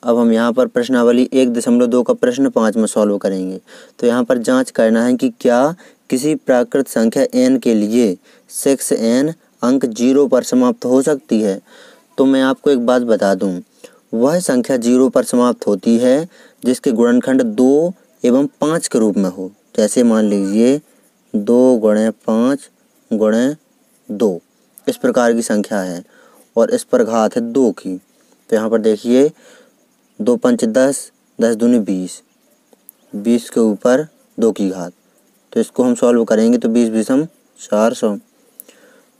अब हम यहाँ पर प्रश्नावली 1.2 का प्रश्न 5 में सॉल्व करेंगे। तो यहाँ पर जांच करना है कि क्या किसी प्राकृत संख्या n के लिए 6n अंक 0 पर समाप्त हो सकती है। तो मैं आपको एक बात बता दूं, वह संख्या 0 पर समाप्त होती है जिसके गुणनखंड 2 एवं 5 के रूप में हो। जैसे मान लीजिए 2 गुणे 5 गुणे 2, इस प्रकार की संख्या है और इस पर घात है 2 की। तो यहाँ पर देखिए 2 पंच 10, 10 दूनी 20, 20 के ऊपर 2 की घात। तो इसको हम सॉल्व करेंगे तो 20 20 400।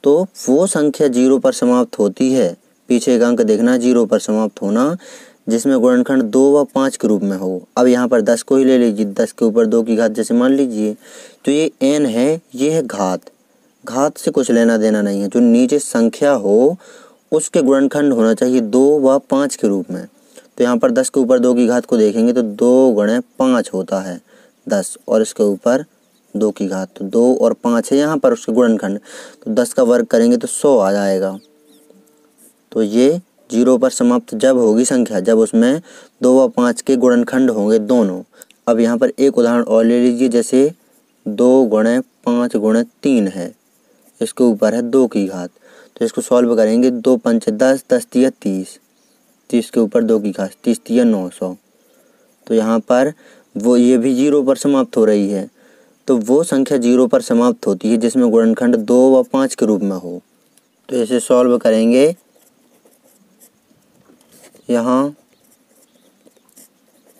तो वो संख्या 0 पर समाप्त होती है, पीछे का अंक देखना 0 पर समाप्त होना, जिसमें गुणनखंड 2 व 5 के रूप में हो। अब यहाँ पर 10 को ही ले लीजिए, 10 के ऊपर 2 की घात जैसे मान लीजिए। तो ये n है, ये है घात, घात से कुछ लेना देना नहीं है। जो नीचे संख्या हो उसके गुणनखंड होना चाहिए 2 व 5 के रूप में। तो यहाँ पर 10 के ऊपर 2 की घात को देखेंगे तो 2 गुणे 5 होता है 10, और इसके ऊपर 2 की घात, तो 2 और 5 है यहाँ पर उसके गुणनखंड। तो 10 का वर्ग करेंगे तो 100 आ जाएगा। तो ये 0 पर समाप्त जब होगी संख्या जब उसमें 2 व 5 के गुणनखंड होंगे दोनों। अब यहाँ पर एक उदाहरण और ले लीजिए, जैसे 2 गुणे 5 गुणे 3 है, इसके ऊपर है 2 की घात। तो इसको सॉल्व करेंगे, 2 पंच 10, 10 तिया 30, 30 के ऊपर 2 की घात, 30 तिया 900। तो यहाँ पर वो ये भी 0 पर समाप्त हो रही है। तो वो संख्या 0 पर समाप्त होती है जिसमें गुणनखंड 2 व 5 के रूप में हो। तो इसे सॉल्व करेंगे, यहाँ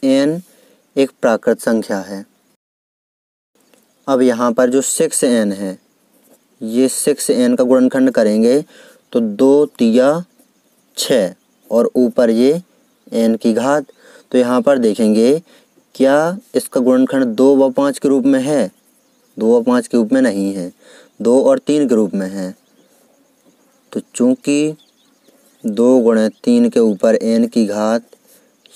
n एक प्राकृत संख्या है। अब यहाँ पर जो 6n है, ये 6n का गुणनखंड करेंगे तो 2 तिया 6 और ऊपर ये n की घात। तो यहाँ पर देखेंगे क्या इसका गुणनखंड 2 व 5 के रूप में है, 2 व 5 के रूप में नहीं है, 2 और 3 के रूप में है। तो चूंकि 2 गुणे 3 के ऊपर n की घात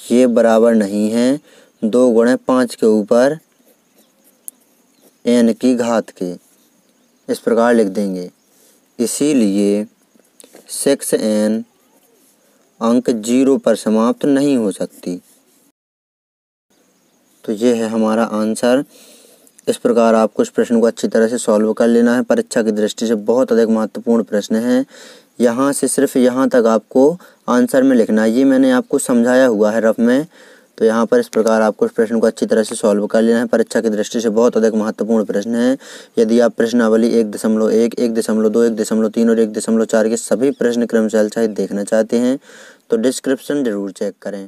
ये बराबर नहीं है 2 गुणे 5 के ऊपर n की घात के, इस प्रकार लिख देंगे। इसीलिए 6n अंक 0 पर समाप्त नहीं हो सकती। तो ये है हमारा आंसर। इस प्रकार आपको इस प्रश्न को अच्छी तरह से सॉल्व कर लेना है। परीक्षा की दृष्टि से बहुत अधिक महत्वपूर्ण प्रश्न है। यहाँ से सिर्फ यहाँ तक आपको आंसर में लिखना है। ये मैंने आपको समझाया हुआ है रफ में। तो यहाँ पर इस प्रकार आपको इस प्रश्न को अच्छी तरह से सॉल्व कर लेना है। परीक्षा की दृष्टि से बहुत अधिक महत्वपूर्ण प्रश्न है। यदि आप प्रश्नावली 1.1, 1.2, 1.3 और 1.4 के सभी प्रश्न क्रमशः देखना चाहते हैं तो डिस्क्रिप्शन जरूर चेक करें।